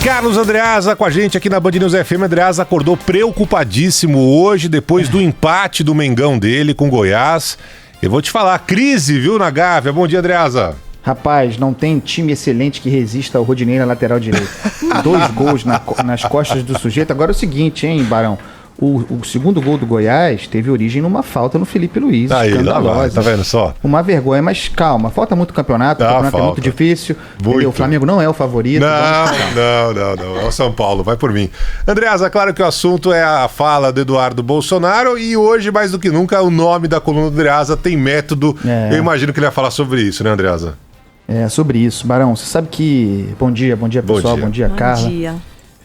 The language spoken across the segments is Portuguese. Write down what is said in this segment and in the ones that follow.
Carlos Andreasa com a gente aqui na Band News FM. Andreasa acordou preocupadíssimo hoje, depois do empate do Mengão dele com Goiás. Eu vou te falar, crise, viu, na Gávea? Bom dia, Andreasa. Rapaz, não tem time excelente que resista ao Rodinei na lateral direita. 2 gols nas costas do sujeito. Agora é o seguinte, hein, Barão? O segundo gol do Goiás teve origem numa falta no Felipe Luiz. Aí, escandalosa. tá vendo só? Uma vergonha, mas calma, falta muito campeonato, o campeonato é muito difícil. O Flamengo não é o favorito. Não, é o São Paulo, vai por mim. Andreasa, claro que o assunto é a fala do Eduardo Bolsonaro e hoje, mais do que nunca, o nome da coluna do Andreasa tem método. Eu imagino que ele vai falar sobre isso, né, Andreasa? É, sobre isso. Barão, você sabe que... Bom dia, pessoal. Bom dia, Carla. Bom dia.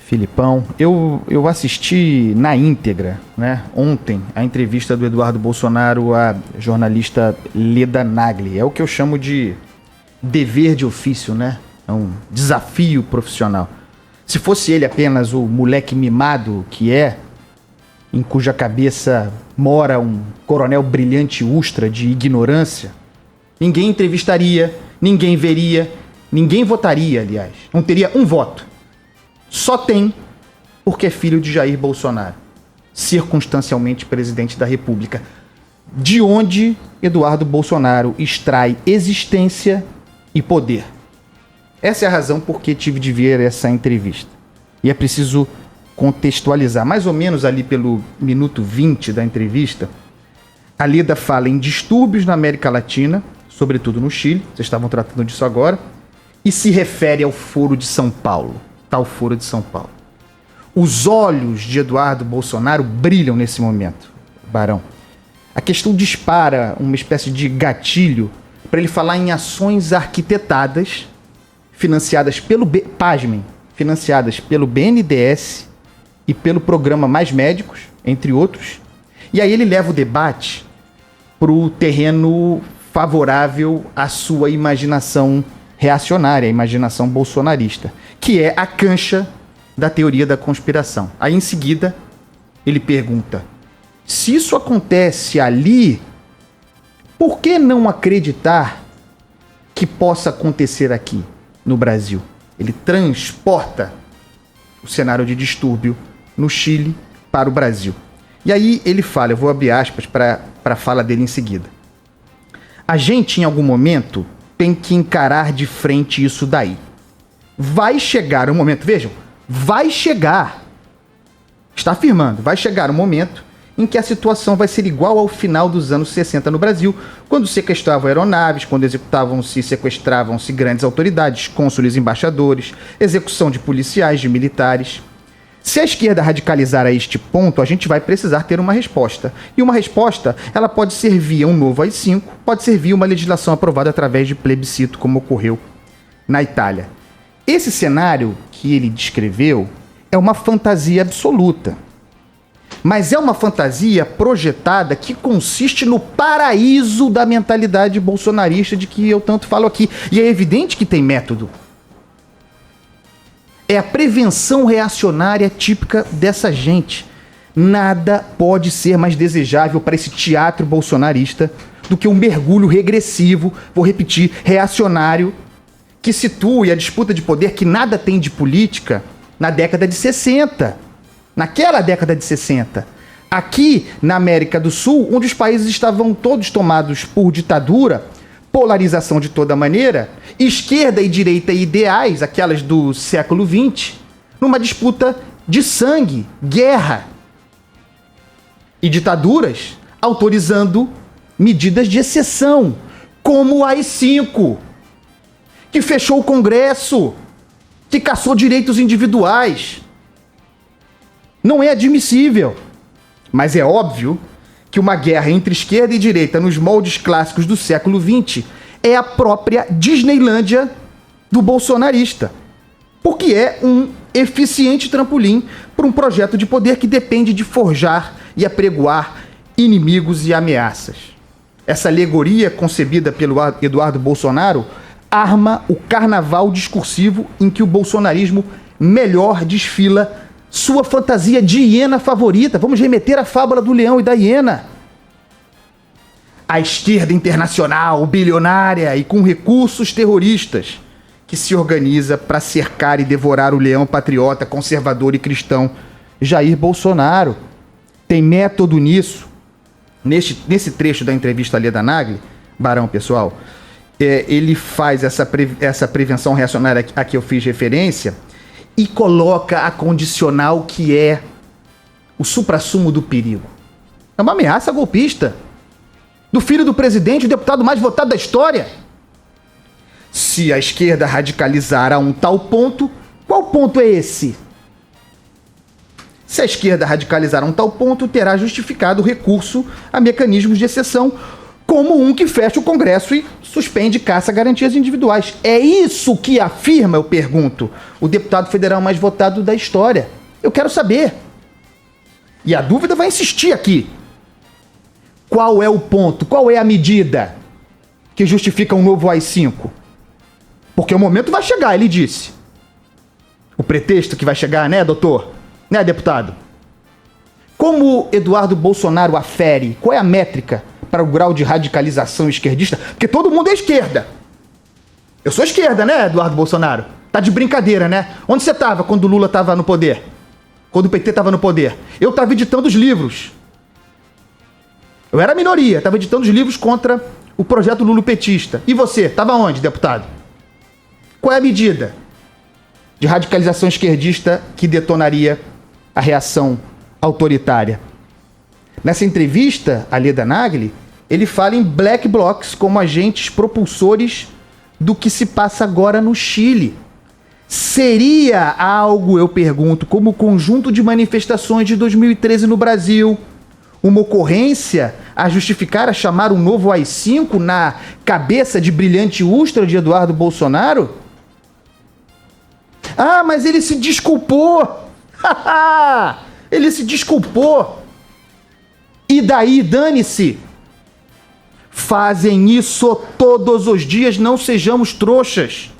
Filipão, eu assisti na íntegra, né, ontem, a entrevista do Eduardo Bolsonaro à jornalista Leda Nagli. É o que eu chamo de dever de ofício, né? É um desafio profissional. Se fosse ele apenas o moleque mimado que é, em cuja cabeça mora um coronel brilhante ustra de ignorância, ninguém entrevistaria, ninguém veria, ninguém votaria, aliás. Não teria um voto. Só tem porque é filho de Jair Bolsonaro, circunstancialmente presidente da República, de onde Eduardo Bolsonaro extrai existência e poder. Essa é a razão por que tive de ver essa entrevista. E é preciso contextualizar. Mais ou menos ali pelo minuto 20 da entrevista, a Leda fala em distúrbios na América Latina, sobretudo no Chile, vocês estavam tratando disso agora, e se refere ao Foro de São Paulo. Tal Foro de São Paulo. Os olhos de Eduardo Bolsonaro brilham nesse momento, Barão. A questão dispara uma espécie de gatilho para ele falar em ações arquitetadas, financiadas pelo BNDES e pelo programa Mais Médicos, entre outros. E aí ele leva o debate para o terreno favorável à sua imaginação reacionária, a imaginação bolsonarista, que é a cancha da teoria da conspiração. Aí, em seguida, ele pergunta, se isso acontece ali, por que não acreditar que possa acontecer aqui, no Brasil? Ele transporta o cenário de distúrbio no Chile para o Brasil. E aí ele fala, eu vou abrir aspas para a fala dele em seguida. A gente, em algum momento, tem que encarar de frente isso daí. Vai chegar um momento, vejam, vai chegar, está afirmando, vai chegar um momento em que a situação vai ser igual ao final dos anos 60 no Brasil, quando sequestravam aeronaves, quando sequestravam-se grandes autoridades, cônsules, embaixadores, execução de policiais, de militares. Se a esquerda radicalizar a este ponto, a gente vai precisar ter uma resposta. E uma resposta, ela pode ser via um novo AI-5, pode ser via uma legislação aprovada através de plebiscito, como ocorreu na Itália. Esse cenário que ele descreveu é uma fantasia absoluta. Mas é uma fantasia projetada que consiste no paraíso da mentalidade bolsonarista de que eu tanto falo aqui. E é evidente que tem método. É a prevenção reacionária típica dessa gente. Nada pode ser mais desejável para esse teatro bolsonarista do que um mergulho regressivo, vou repetir, reacionário, que situe a disputa de poder que nada tem de política na década de 60. Naquela década de 60. Aqui, na América do Sul, onde os países estavam todos tomados por ditadura, polarização de toda maneira, esquerda e direita ideais, aquelas do século XX, numa disputa de sangue, guerra e ditaduras, autorizando medidas de exceção, como o AI-5, que fechou o Congresso, que cassou direitos individuais. Não é admissível, mas é óbvio que uma guerra entre esquerda e direita nos moldes clássicos do século XX é a própria Disneylândia do bolsonarista, porque é um eficiente trampolim para um projeto de poder que depende de forjar e apregoar inimigos e ameaças. Essa alegoria concebida pelo Eduardo Bolsonaro arma o carnaval discursivo em que o bolsonarismo melhor desfila sua fantasia de hiena favorita. Vamos remeter à fábula do leão e da hiena. A esquerda internacional, bilionária e com recursos terroristas, que se organiza para cercar e devorar o leão patriota, conservador e cristão Jair Bolsonaro. Tem método nisso. Nesse trecho da entrevista ali da Nagli, Barão, pessoal, ele faz essa prevenção reacionária a que eu fiz referência e coloca a condicional que é o suprassumo do perigo. É uma ameaça golpista do filho do presidente, o deputado mais votado da história. Se a esquerda radicalizar a um tal ponto, qual ponto é esse? Se a esquerda radicalizar a um tal ponto, terá justificado o recurso a mecanismos de exceção, como um que fecha o Congresso e suspende caça a garantias individuais. É isso que afirma, eu pergunto, o deputado federal mais votado da história. Eu quero saber. E a dúvida vai insistir aqui. Qual é o ponto? Qual é a medida que justifica um novo AI-5? Porque o momento vai chegar, ele disse. O pretexto que vai chegar, né, doutor? Né, deputado? Como Eduardo Bolsonaro afere? Qual é a métrica para o grau de radicalização esquerdista? Porque todo mundo é esquerda. Eu sou esquerda, né, Eduardo Bolsonaro? Tá de brincadeira, né? Onde você estava quando o Lula estava no poder? Quando o PT estava no poder? Eu estava editando os livros. Eu era minoria, estava editando os livros contra o projeto lulopetista. E você, estava onde, deputado? Qual é a medida de radicalização esquerdista que detonaria a reação autoritária? Nessa entrevista, a Leda Nagli, ele fala em black blocs como agentes propulsores do que se passa agora no Chile. Seria algo, eu pergunto, como o conjunto de manifestações de 2013 no Brasil, uma ocorrência a justificar, a chamar um novo AI-5 na cabeça de brilhante ustra de Eduardo Bolsonaro? Ah, mas ele se desculpou! Ele se desculpou! E daí, dane-se! Fazem isso todos os dias, não sejamos trouxas.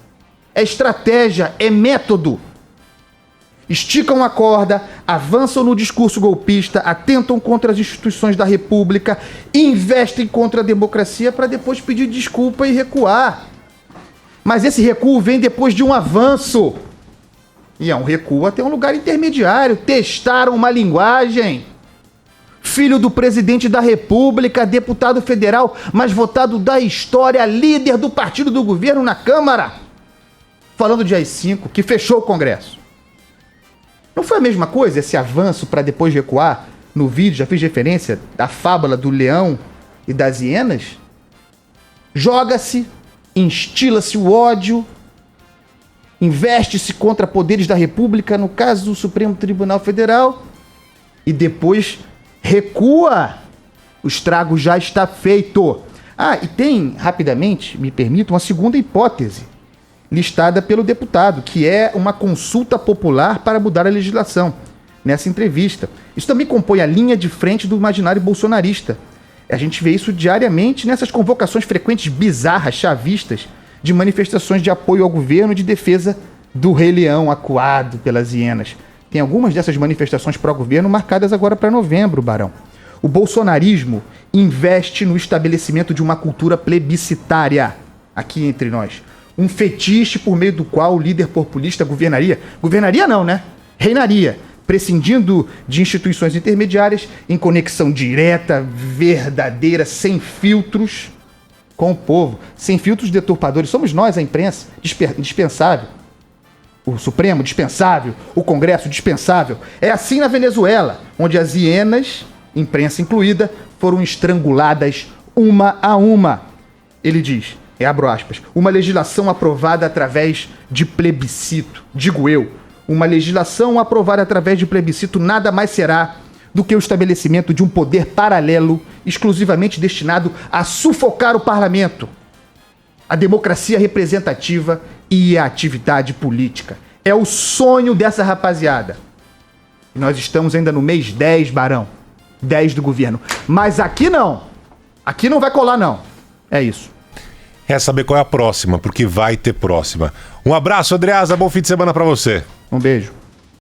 É estratégia, é método. Esticam a corda, avançam no discurso golpista, atentam contra as instituições da República, investem contra a democracia para depois pedir desculpa e recuar. Mas esse recuo vem depois de um avanço. E é um recuo até um lugar intermediário. Testaram uma linguagem. Filho do presidente da República, deputado federal mais votado da história, líder do partido do governo na Câmara. Falando de AI-5, que fechou o Congresso. Não foi a mesma coisa esse avanço para depois recuar? No vídeo já fiz referência da fábula do leão e das hienas. Joga-se, instila-se o ódio, investe-se contra poderes da República, no caso do Supremo Tribunal Federal, e depois recua. O estrago já está feito. Ah, e tem, rapidamente, me permito, uma segunda hipótese listada pelo deputado, que é uma consulta popular para mudar a legislação. Nessa entrevista. Isso também compõe a linha de frente do imaginário bolsonarista. A gente vê isso diariamente nessas convocações frequentes bizarras, chavistas, de manifestações de apoio ao governo, de defesa do Rei Leão acuado pelas hienas. Tem algumas dessas manifestações pró-governo marcadas agora para novembro, Barão. O bolsonarismo investe no estabelecimento de uma cultura plebiscitária aqui entre nós. Um fetiche por meio do qual o líder populista governaria. Governaria não, né? Reinaria. Prescindindo de instituições intermediárias, em conexão direta, verdadeira, sem filtros com o povo. Sem filtros deturpadores. Somos nós, a imprensa, dispensável. O Supremo, dispensável. O Congresso, dispensável. É assim na Venezuela, onde as hienas, imprensa incluída, foram estranguladas uma a uma. Ele diz, abro aspas, uma legislação aprovada através de plebiscito, digo eu, uma legislação aprovada através de plebiscito nada mais será do que o estabelecimento de um poder paralelo exclusivamente destinado a sufocar o parlamento, a democracia representativa e a atividade política. É o sonho dessa rapaziada. E nós estamos ainda no mês 10, Barão. 10 do governo. Mas aqui não. Aqui não vai colar, não. É isso. É saber qual é a próxima, porque vai ter próxima. Um abraço, Andreasa. Bom fim de semana pra você. Um beijo.